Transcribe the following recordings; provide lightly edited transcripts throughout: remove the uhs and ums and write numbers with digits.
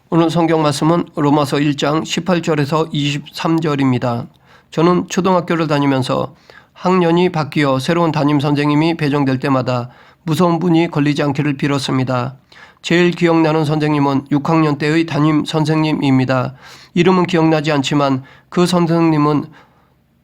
오늘 성경 말씀은 로마서 1장 18절에서 23절입니다. 저는 초등학교를 다니면서 학년이 바뀌어 새로운 담임 선생님이 배정될 때마다 무서운 분이 걸리지 않기를 빌었습니다. 제일 기억나는 선생님은 6학년 때의 담임 선생님입니다. 이름은 기억나지 않지만 그 선생님은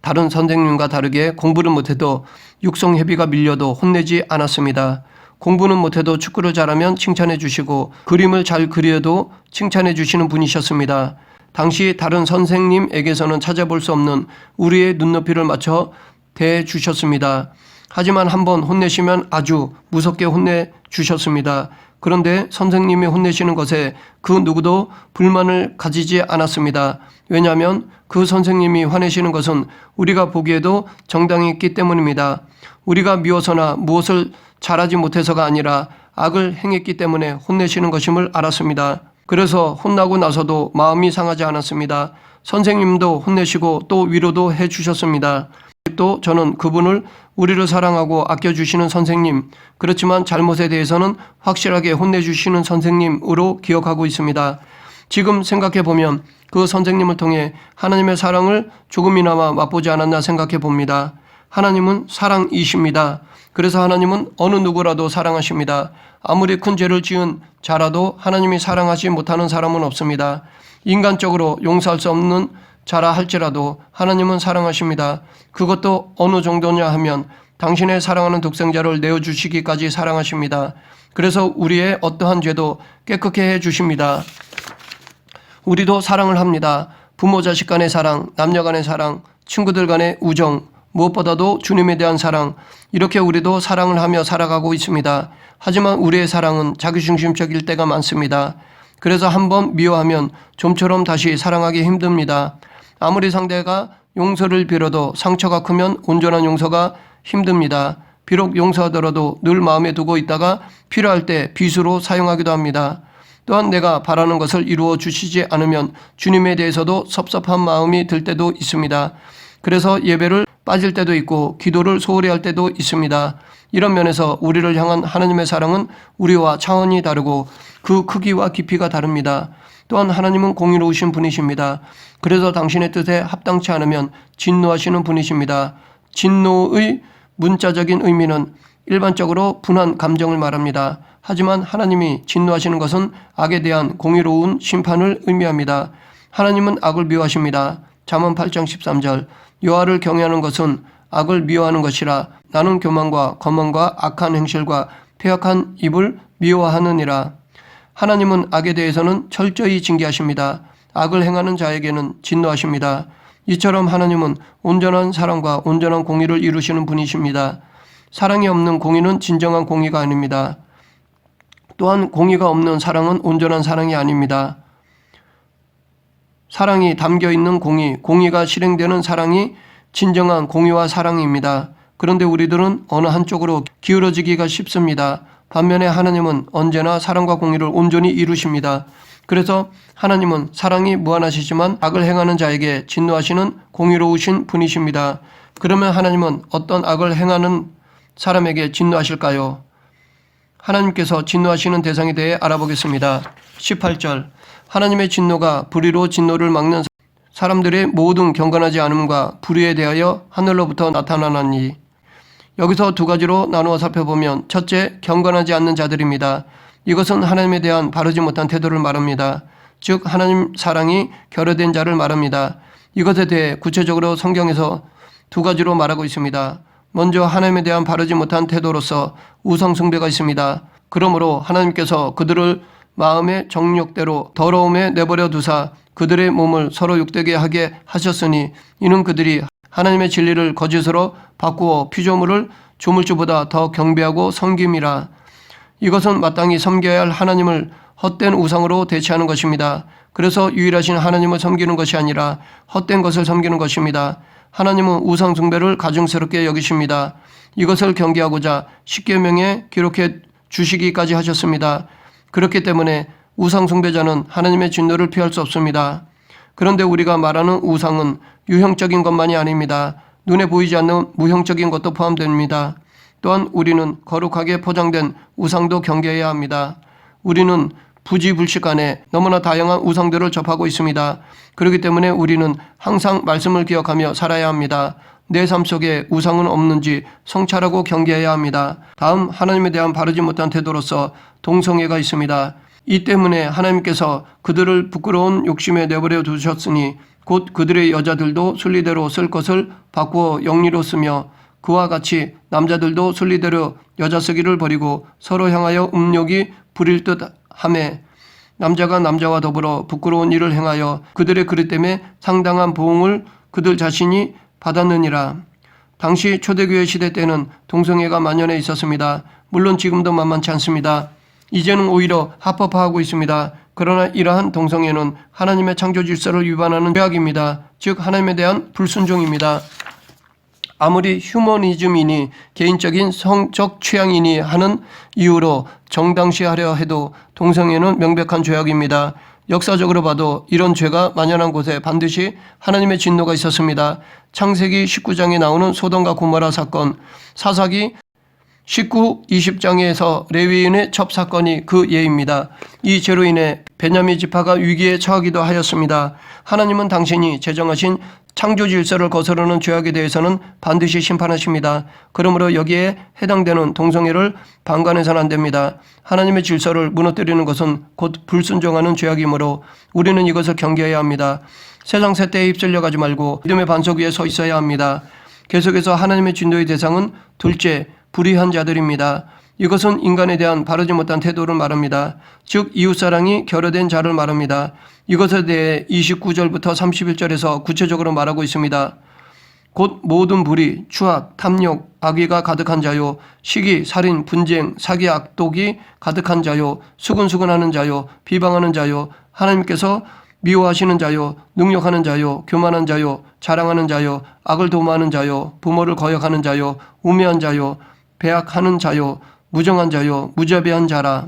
다른 선생님과 다르게 공부를 못해도 육성회비가 밀려도 혼내지 않았습니다. 공부는 못해도 축구를 잘하면 칭찬해 주시고 그림을 잘 그려도 칭찬해 주시는 분이셨습니다. 당시 다른 선생님에게서는 찾아볼 수 없는 우리의 눈높이를 맞춰 대해주셨습니다. 하지만 한번 혼내시면 아주 무섭게 혼내주셨습니다. 그런데 선생님이 혼내시는 것에 그 누구도 불만을 가지지 않았습니다. 왜냐하면 그 선생님이 화내시는 것은 우리가 보기에도 정당했기 때문입니다. 우리가 미워서나 무엇을 잘하지 못해서가 아니라 악을 행했기 때문에 혼내시는 것임을 알았습니다. 그래서 혼나고 나서도 마음이 상하지 않았습니다. 선생님도 혼내시고 또 위로도 해주셨습니다. 또 저는 그분을 우리를 사랑하고 아껴주시는 선생님, 그렇지만 잘못에 대해서는 확실하게 혼내주시는 선생님으로 기억하고 있습니다. 지금 생각해보면 그 선생님을 통해 하나님의 사랑을 조금이나마 맛보지 않았나 생각해 봅니다. 하나님은 사랑이십니다. 그래서 하나님은 어느 누구라도 사랑하십니다. 아무리 큰 죄를 지은 자라도 하나님이 사랑하지 못하는 사람은 없습니다. 인간적으로 용서할 수 없는 자라 할지라도 하나님은 사랑하십니다. 그것도 어느 정도냐 하면 당신의 사랑하는 독생자를 내어주시기까지 사랑하십니다. 그래서 우리의 어떠한 죄도 깨끗게 해주십니다. 우리도 사랑을 합니다. 부모 자식 간의 사랑, 남녀 간의 사랑, 친구들 간의 우정, 무엇보다도 주님에 대한 사랑, 이렇게 우리도 사랑을 하며 살아가고 있습니다. 하지만 우리의 사랑은 자기중심적일 때가 많습니다. 그래서 한번 미워하면 좀처럼 다시 사랑하기 힘듭니다. 아무리 상대가 용서를 빌어도 상처가 크면 온전한 용서가 힘듭니다. 비록 용서하더라도 늘 마음에 두고 있다가 필요할 때 빚으로 사용하기도 합니다. 또한 내가 바라는 것을 이루어 주시지 않으면 주님에 대해서도 섭섭한 마음이 들 때도 있습니다. 그래서 예배를 빠질 때도 있고 기도를 소홀히 할 때도 있습니다. 이런 면에서 우리를 향한 하나님의 사랑은 우리와 차원이 다르고 그 크기와 깊이가 다릅니다. 또한 하나님은 공의로우신 분이십니다. 그래서 당신의 뜻에 합당치 않으면 진노하시는 분이십니다. 진노의 문자적인 의미는 일반적으로 분한 감정을 말합니다. 하지만 하나님이 진노하시는 것은 악에 대한 공의로운 심판을 의미합니다. 하나님은 악을 미워하십니다. 잠언 8장 13절 여호와를 경외하는 것은 악을 미워하는 것이라 나는 교만과 거만과 악한 행실과 패역한 입을 미워하느니라. 하나님은 악에 대해서는 철저히 징계하십니다. 악을 행하는 자에게는 진노하십니다. 이처럼 하나님은 온전한 사랑과 온전한 공의를 이루시는 분이십니다. 사랑이 없는 공의는 진정한 공의가 아닙니다. 또한 공의가 없는 사랑은 온전한 사랑이 아닙니다. 사랑이 담겨있는 공의가 실행되는 사랑이 진정한 공의와 사랑입니다. 그런데 우리들은 어느 한쪽으로 기울어지기가 쉽습니다. 반면에 하나님은 언제나 사랑과 공의를 온전히 이루십니다. 그래서 하나님은 사랑이 무한하시지만 악을 행하는 자에게 진노하시는 공의로우신 분이십니다. 그러면 하나님은 어떤 악을 행하는 사람에게 진노하실까요? 하나님께서 진노하시는 대상에 대해 알아보겠습니다. 18절 하나님의 진노가 불의로 진노를 막는 사람들의 모든 경건하지 않음과 불의에 대하여 하늘로부터 나타나나니. 여기서 두 가지로 나누어 살펴보면 첫째, 경건하지 않는 자들입니다. 이것은 하나님에 대한 바르지 못한 태도를 말합니다. 즉 하나님 사랑이 결여된 자를 말합니다. 이것에 대해 구체적으로 성경에서 두 가지로 말하고 있습니다. 먼저 하나님에 대한 바르지 못한 태도로서 우상 숭배가 있습니다. 그러므로 하나님께서 그들을 마음의 정욕대로 더러움에 내버려 두사 그들의 몸을 서로 욕되게 하게 하셨으니 이는 그들이 하나님의 진리를 거짓으로 바꾸어 피조물을 조물주보다 더 경배하고 섬김이라. 이것은 마땅히 섬겨야 할 하나님을 헛된 우상으로 대체하는 것입니다. 그래서 유일하신 하나님을 섬기는 것이 아니라 헛된 것을 섬기는 것입니다. 하나님은 우상 숭배를 가증스럽게 여기십니다. 이것을 경계하고자 십계명에 기록해 주시기까지 하셨습니다. 그렇기 때문에 우상 숭배자는 하나님의 진노를 피할 수 없습니다. 그런데 우리가 말하는 우상은 유형적인 것만이 아닙니다. 눈에 보이지 않는 무형적인 것도 포함됩니다. 또한 우리는 거룩하게 포장된 우상도 경계해야 합니다. 우리는 부지불식간에 너무나 다양한 우상들을 접하고 있습니다. 그렇기 때문에 우리는 항상 말씀을 기억하며 살아야 합니다. 내 삶 속에 우상은 없는지 성찰하고 경계해야 합니다. 다음, 하나님에 대한 바르지 못한 태도로서 동성애가 있습니다. 이 때문에 하나님께서 그들을 부끄러운 욕심에 내버려 두셨으니 곧 그들의 여자들도 순리대로 쓸 것을 바꾸어 영리로 쓰며 그와 같이 남자들도 순리대로 여자 쓰기를 버리고 서로 향하여 음욕이 부릴 듯 하매 남자가 남자와 더불어 부끄러운 일을 행하여 그들의 그릇 때문에 상당한 보응을 그들 자신이 받았느니라. 당시 초대교회 시대 때는 동성애가 만연해 있었습니다. 물론 지금도 만만치 않습니다. 이제는 오히려 합법화하고 있습니다. 그러나 이러한 동성애는 하나님의 창조 질서를 위반하는 죄악입니다. 즉 하나님에 대한 불순종입니다. 아무리 휴머니즘이니 개인적인 성적 취향이니 하는 이유로 정당시하려 해도 동성애는 명백한 죄악입니다. 역사적으로 봐도 이런 죄가 만연한 곳에 반드시 하나님의 진노가 있었습니다. 창세기 19장에 나오는 소돔과 고모라 사건, 사사기 19, 20장에서 레위인의 첩사건이 그 예입니다. 이 죄로 인해 베냐민 지파가 위기에 처하기도 하였습니다. 하나님은 당신이 제정하신 창조 질서를 거스르는 죄악에 대해서는 반드시 심판하십니다. 그러므로 여기에 해당되는 동성애를 방관해서는 안 됩니다. 하나님의 질서를 무너뜨리는 것은 곧 불순종하는 죄악이므로 우리는 이것을 경계해야 합니다. 세상 세대에 휩쓸려 가지 말고 믿음의 반석 위에 서 있어야 합니다. 계속해서 하나님의 진노의 대상은 둘째, 불의한 자들입니다. 이것은 인간에 대한 바르지 못한 태도를 말합니다. 즉 이웃사랑이 결여된 자를 말합니다. 이것에 대해 29절부터 31절에서 구체적으로 말하고 있습니다. 곧 모든 불의, 추악, 탐욕, 악의가 가득한 자요, 시기, 살인, 분쟁, 사기, 악독이 가득한 자요, 수근수근하는 자요, 비방하는 자요, 하나님께서 미워하시는 자요, 능욕하는 자요, 교만한 자요, 자랑하는 자요, 악을 도모하는 자요, 부모를 거역하는 자요, 우매한 자요, 배악하는 자요, 무정한 자요, 무자비한 자라.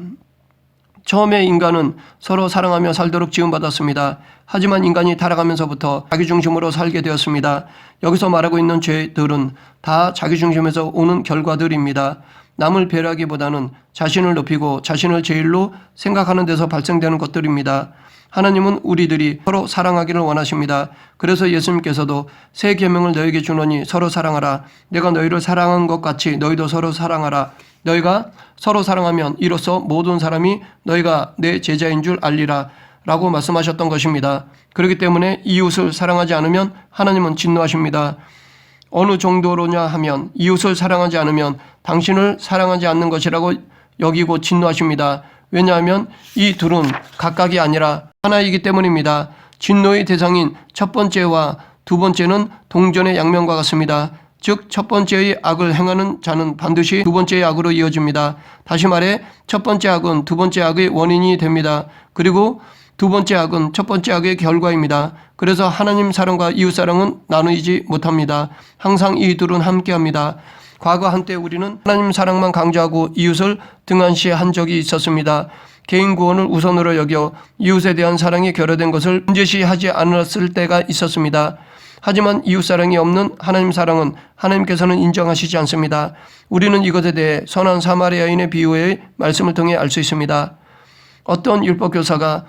처음에 인간은 서로 사랑하며 살도록 지음받았습니다. 하지만 인간이 타락하면서부터 자기중심으로 살게 되었습니다. 여기서 말하고 있는 죄들은 다 자기중심에서 오는 결과들입니다. 남을 배려하기보다는 자신을 높이고 자신을 제일로 생각하는 데서 발생되는 것들입니다. 하나님은 우리들이 서로 사랑하기를 원하십니다. 그래서 예수님께서도 새 계명을 너에게 주노니 서로 사랑하라. 내가 너희를 사랑한 것 같이 너희도 서로 사랑하라. 너희가 서로 사랑하면 이로써 모든 사람이 너희가 내 제자인 줄 알리라 라고 말씀하셨던 것입니다. 그렇기 때문에 이웃을 사랑하지 않으면 하나님은 진노하십니다. 어느 정도로냐 하면 이웃을 사랑하지 않으면 당신을 사랑하지 않는 것이라고 여기고 진노하십니다. 왜냐하면 이 둘은 각각이 아니라 하나이기 때문입니다. 진노의 대상인 첫 번째와 두 번째는 동전의 양면과 같습니다. 즉 첫 번째의 악을 행하는 자는 반드시 두 번째의 악으로 이어집니다. 다시 말해 첫 번째 악은 두 번째 악의 원인이 됩니다. 그리고 두 번째 악은 첫 번째 악의 결과입니다. 그래서 하나님 사랑과 이웃 사랑은 나누지 못합니다. 항상 이 둘은 함께합니다. 과거 한때 우리는 하나님 사랑만 강조하고 이웃을 등한시한 적이 있었습니다. 개인 구원을 우선으로 여겨 이웃에 대한 사랑이 결여된 것을 문제시하지 않았을 때가 있었습니다. 하지만 이웃사랑이 없는 하나님 사랑은 하나님께서는 인정하시지 않습니다. 우리는 이것에 대해 선한 사마리아인의 비유의 말씀을 통해 알 수 있습니다. 어떤 율법교사가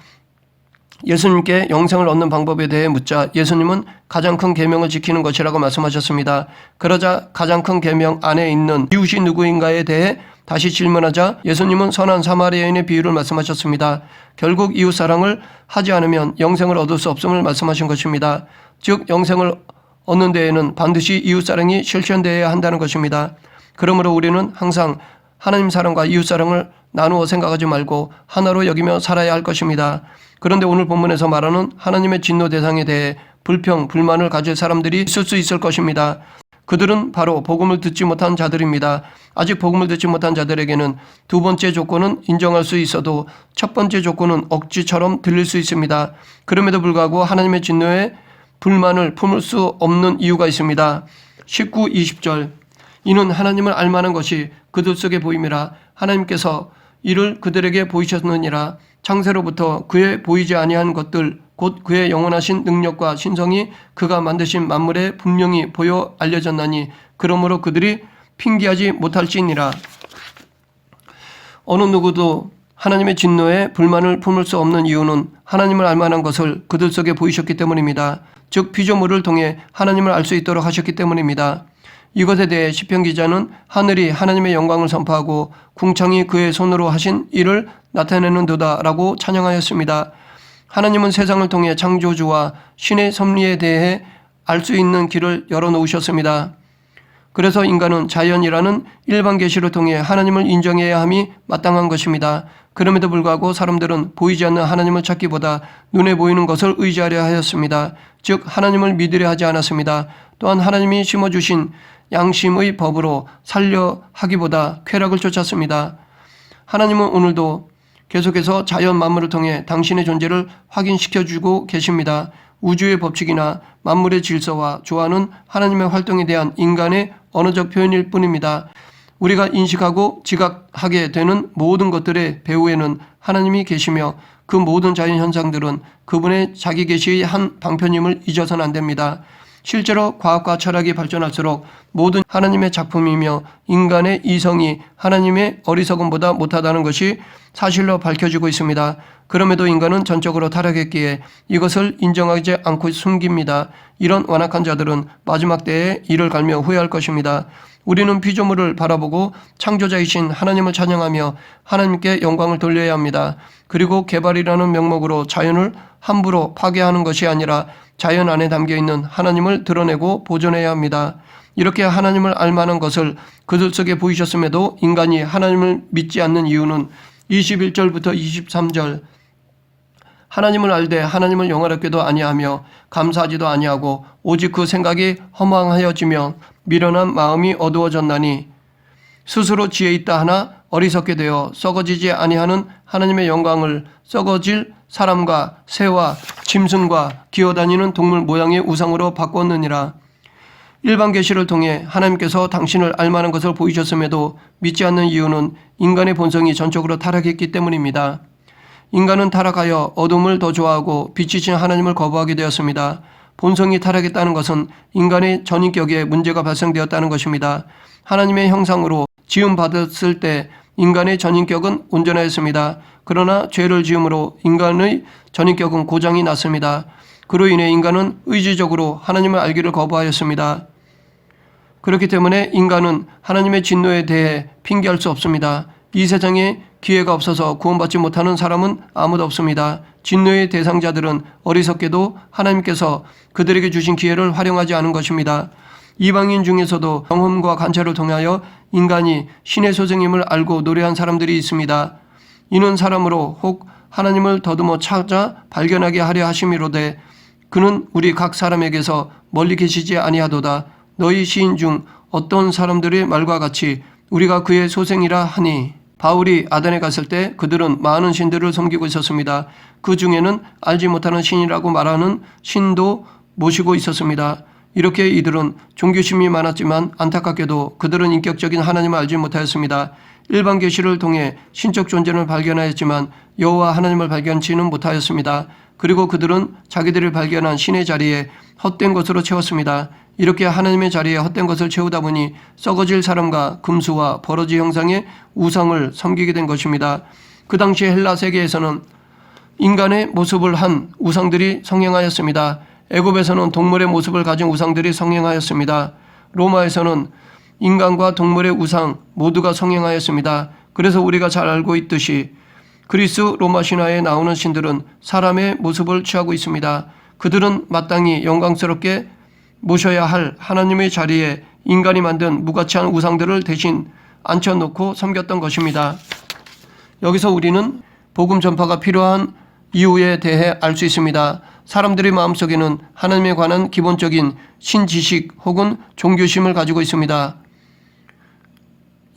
예수님께 영생을 얻는 방법에 대해 묻자 예수님은 가장 큰 계명을 지키는 것이라고 말씀하셨습니다. 그러자 가장 큰 계명 안에 있는 이웃이 누구인가에 대해 다시 질문하자 예수님은 선한 사마리아인의 비유를 말씀하셨습니다. 결국 이웃 사랑을 하지 않으면 영생을 얻을 수 없음을 말씀하신 것입니다. 즉 영생을 얻는 데에는 반드시 이웃 사랑이 실천되어야 한다는 것입니다. 그러므로 우리는 항상 하나님 사랑과 이웃 사랑을 나누어 생각하지 말고 하나로 여기며 살아야 할 것입니다. 그런데 오늘 본문에서 말하는 하나님의 진노 대상에 대해 불평, 불만을 가질 사람들이 있을 수 있을 것입니다. 그들은 바로 복음을 듣지 못한 자들입니다. 아직 복음을 듣지 못한 자들에게는 두 번째 조건은 인정할 수 있어도 첫 번째 조건은 억지처럼 들릴 수 있습니다. 그럼에도 불구하고 하나님의 진노에 불만을 품을 수 없는 이유가 있습니다. 19, 20절 이는 하나님을 알만한 것이 그들 속에 보임이라 하나님께서 이를 그들에게 보이셨느니라. 창세로부터 그의 보이지 아니한 것들 곧 그의 영원하신 능력과 신성이 그가 만드신 만물에 분명히 보여 알려졌나니 그러므로 그들이 핑계하지 못할지니라. 어느 누구도 하나님의 진노에 불만을 품을 수 없는 이유는 하나님을 알 만한 것을 그들 속에 보이셨기 때문입니다. 즉 피조물을 통해 하나님을 알 수 있도록 하셨기 때문입니다. 이것에 대해 시편 기자는 하늘이 하나님의 영광을 선포하고 궁창이 그의 손으로 하신 일을 나타내는도다 라고 찬양하였습니다. 하나님은 세상을 통해 창조주와 신의 섭리에 대해 알 수 있는 길을 열어놓으셨습니다. 그래서 인간은 자연이라는 일반 계시를 통해 하나님을 인정해야 함이 마땅한 것입니다. 그럼에도 불구하고 사람들은 보이지 않는 하나님을 찾기보다 눈에 보이는 것을 의지하려 하였습니다. 즉 하나님을 믿으려 하지 않았습니다. 또한 하나님이 심어주신 양심의 법으로 살려 하기보다 쾌락을 쫓았습니다. 하나님은 오늘도 계속해서 자연 만물을 통해 당신의 존재를 확인시켜주고 계십니다. 우주의 법칙이나 만물의 질서와 조화는 하나님의 활동에 대한 인간의 언어적 표현일 뿐입니다. 우리가 인식하고 지각하게 되는 모든 것들의 배후에는 하나님이 계시며 그 모든 자연 현상들은 그분의 자기 계시의 한 방편임을 잊어서는 안 됩니다. 실제로 과학과 철학이 발전할수록 모든 하나님의 작품이며 인간의 이성이 하나님의 어리석음보다 못하다는 것이 사실로 밝혀지고 있습니다. 그럼에도 인간은 전적으로 타락했기에 이것을 인정하지 않고 숨깁니다. 이런 완악한 자들은 마지막 때에 이를 갈며 후회할 것입니다. 우리는 피조물을 바라보고 창조자이신 하나님을 찬양하며 하나님께 영광을 돌려야 합니다. 그리고 개발이라는 명목으로 자연을 함부로 파괴하는 것이 아니라 자연 안에 담겨있는 하나님을 드러내고 보존해야 합니다. 이렇게 하나님을 알 만한 것을 그들 속에 보이셨음에도 인간이 하나님을 믿지 않는 이유는 21절부터 23절 하나님을 알되 하나님을 영화롭게도 아니하며 감사하지도 아니하고 오직 그 생각이 허망하여지며 미련한 마음이 어두워졌나니 스스로 지혜 있다 하나 어리석게 되어 썩어지지 아니하는 하나님의 영광을 썩어질 사람과 새와 짐승과 기어다니는 동물 모양의 우상으로 바꿨느니라. 일반 계시를 통해 하나님께서 당신을 알만한 것을 보이셨음에도 믿지 않는 이유는 인간의 본성이 전적으로 타락했기 때문입니다. 인간은 타락하여 어둠을 더 좋아하고 빛이신 하나님을 거부하게 되었습니다. 본성이 타락했다는 것은 인간의 전인격에 문제가 발생되었다는 것입니다. 하나님의 형상으로 지음받았을 때 인간의 전인격은 온전하였습니다. 그러나 죄를 지음으로 인간의 전인격은 고장이 났습니다. 그로 인해 인간은 의지적으로 하나님을 알기를 거부하였습니다. 그렇기 때문에 인간은 하나님의 진노에 대해 핑계할 수 없습니다. 이 세상에 기회가 없어서 구원받지 못하는 사람은 아무도 없습니다. 진노의 대상자들은 어리석게도 하나님께서 그들에게 주신 기회를 활용하지 않은 것입니다. 이방인 중에서도 경험과 관찰을 통하여 인간이 신의 소생임을 알고 노래한 사람들이 있습니다. 이는 사람으로 혹 하나님을 더듬어 찾아 발견하게 하려 하심이로되 그는 우리 각 사람에게서 멀리 계시지 아니하도다. 너희 시인 중 어떤 사람들의 말과 같이 우리가 그의 소생이라 하니 바울이 아덴에 갔을 때 그들은 많은 신들을 섬기고 있었습니다. 그 중에는 알지 못하는 신이라고 말하는 신도 모시고 있었습니다. 이렇게 이들은 종교심이 많았지만 안타깝게도 그들은 인격적인 하나님을 알지 못하였습니다. 일반 계시를 통해 신적 존재를 발견하였지만 여호와 하나님을 발견치는 못하였습니다. 그리고 그들은 자기들이 발견한 신의 자리에 헛된 것으로 채웠습니다. 이렇게 하나님의 자리에 헛된 것을 채우다 보니 썩어질 사람과 금수와 버러지 형상의 우상을 섬기게 된 것입니다. 그 당시 헬라 세계에서는 인간의 모습을 한 우상들이 성행하였습니다. 애굽에서는 동물의 모습을 가진 우상들이 성행하였습니다. 로마에서는 인간과 동물의 우상 모두가 성행하였습니다. 그래서 우리가 잘 알고 있듯이 그리스 로마 신화에 나오는 신들은 사람의 모습을 취하고 있습니다. 그들은 마땅히 영광스럽게 모셔야 할 하나님의 자리에 인간이 만든 무가치한 우상들을 대신 앉혀놓고 섬겼던 것입니다. 여기서 우리는 복음 전파가 필요한 이유에 대해 알 수 있습니다. 사람들의 마음속에는 하나님에 관한 기본적인 신지식 혹은 종교심을 가지고 있습니다.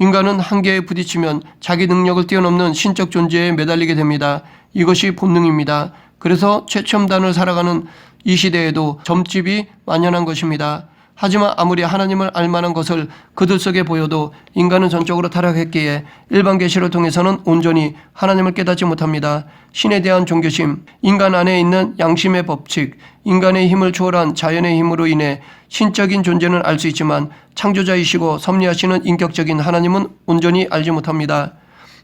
인간은 한계에 부딪히면 자기 능력을 뛰어넘는 신적 존재에 매달리게 됩니다. 이것이 본능입니다. 그래서 최첨단을 살아가는 이 시대에도 점집이 만연한 것입니다. 하지만 아무리 하나님을 알 만한 것을 그들 속에 보여도 인간은 전적으로 타락했기에 일반 계시를 통해서는 온전히 하나님을 깨닫지 못합니다. 신에 대한 종교심, 인간 안에 있는 양심의 법칙, 인간의 힘을 초월한 자연의 힘으로 인해 신적인 존재는 알 수 있지만 창조자이시고 섭리하시는 인격적인 하나님은 온전히 알지 못합니다.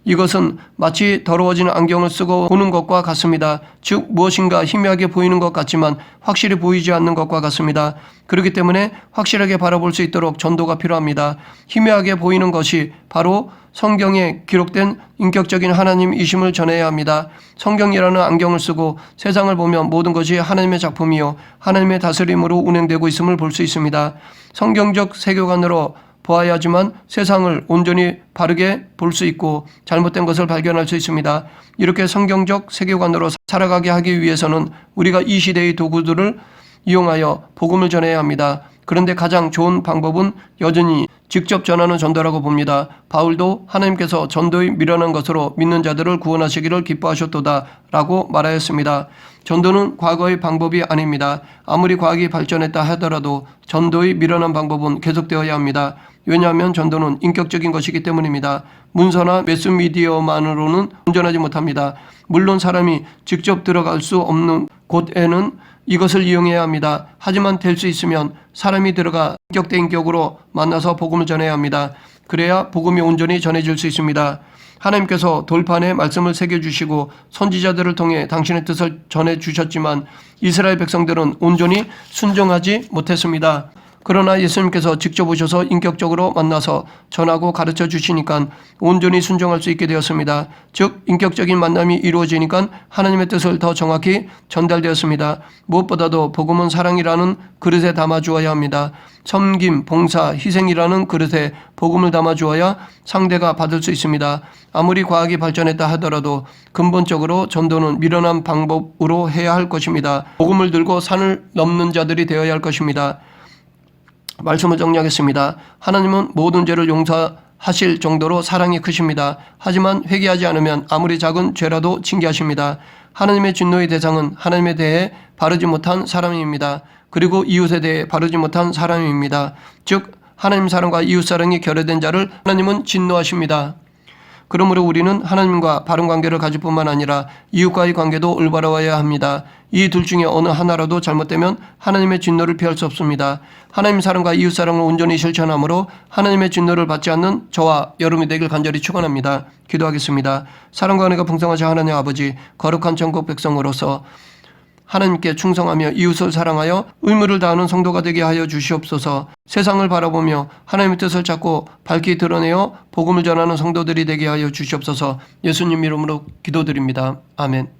이것은 마치 더러워진 안경을 쓰고 보는 것과 같습니다. 즉 무엇인가 희미하게 보이는 것 같지만 확실히 보이지 않는 것과 같습니다. 그렇기 때문에 확실하게 바라볼 수 있도록 전도가 필요합니다. 희미하게 보이는 것이 바로 성경에 기록된 인격적인 하나님이심을 전해야 합니다. 성경이라는 안경을 쓰고 세상을 보면 모든 것이 하나님의 작품이요 하나님의 다스림으로 운행되고 있음을 볼 수 있습니다. 성경적 세계관으로 보아야지만 세상을 온전히 바르게 볼 수 있고 잘못된 것을 발견할 수 있습니다. 이렇게 성경적 세계관으로 살아가게 하기 위해서는 우리가 이 시대의 도구들을 이용하여 복음을 전해야 합니다. 그런데 가장 좋은 방법은 여전히 직접 전하는 전도라고 봅니다. 바울도 하나님께서 전도의 미련한 것으로 믿는 자들을 구원하시기를 기뻐하셨도다 라고 말하였습니다. 전도는 과거의 방법이 아닙니다. 아무리 과학이 발전했다 하더라도 전도의 미련한 방법은 계속되어야 합니다. 왜냐하면 전도는 인격적인 것이기 때문입니다. 문서나 매스미디어만으로는 온전하지 못합니다. 물론 사람이 직접 들어갈 수 없는 곳에는 이것을 이용해야 합니다. 하지만 될 수 있으면 사람이 들어가 인격 대 인격으로 만나서 복음을 전해야 합니다. 그래야 복음이 온전히 전해질 수 있습니다. 하나님께서 돌판에 말씀을 새겨주시고 선지자들을 통해 당신의 뜻을 전해주셨지만 이스라엘 백성들은 온전히 순종하지 못했습니다. 그러나 예수님께서 직접 오셔서 인격적으로 만나서 전하고 가르쳐 주시니까 온전히 순종할 수 있게 되었습니다. 즉 인격적인 만남이 이루어지니까 하나님의 뜻을 더 정확히 전달되었습니다. 무엇보다도 복음은 사랑이라는 그릇에 담아주어야 합니다. 섬김, 봉사, 희생이라는 그릇에 복음을 담아주어야 상대가 받을 수 있습니다. 아무리 과학이 발전했다 하더라도 근본적으로 전도는 미련한 방법으로 해야 할 것입니다. 복음을 들고 산을 넘는 자들이 되어야 할 것입니다. 말씀을 정리하겠습니다. 하나님은 모든 죄를 용서하실 정도로 사랑이 크십니다. 하지만 회개하지 않으면 아무리 작은 죄라도 징계하십니다. 하나님의 진노의 대상은 하나님에 대해 바르지 못한 사람입니다. 그리고 이웃에 대해 바르지 못한 사람입니다. 즉 하나님 사랑과 이웃 사랑이 결여된 자를 하나님은 진노하십니다. 그러므로 우리는 하나님과 바른 관계를 가질 뿐만 아니라 이웃과의 관계도 올바라워야 합니다. 이 둘 중에 어느 하나라도 잘못되면 하나님의 진노를 피할 수 없습니다. 하나님 사랑과 이웃 사랑을 온전히 실천함으로 하나님의 진노를 받지 않는 저와 여러분이 되길 간절히 축원합니다. 기도하겠습니다. 사랑과 은혜가 풍성하신 하나님 아버지, 거룩한 천국 백성으로서 하나님께 충성하며 이웃을 사랑하여 의무를 다하는 성도가 되게 하여 주시옵소서. 세상을 바라보며 하나님의 뜻을 찾고 밝히 드러내어 복음을 전하는 성도들이 되게 하여 주시옵소서. 예수님 이름으로 기도드립니다. 아멘.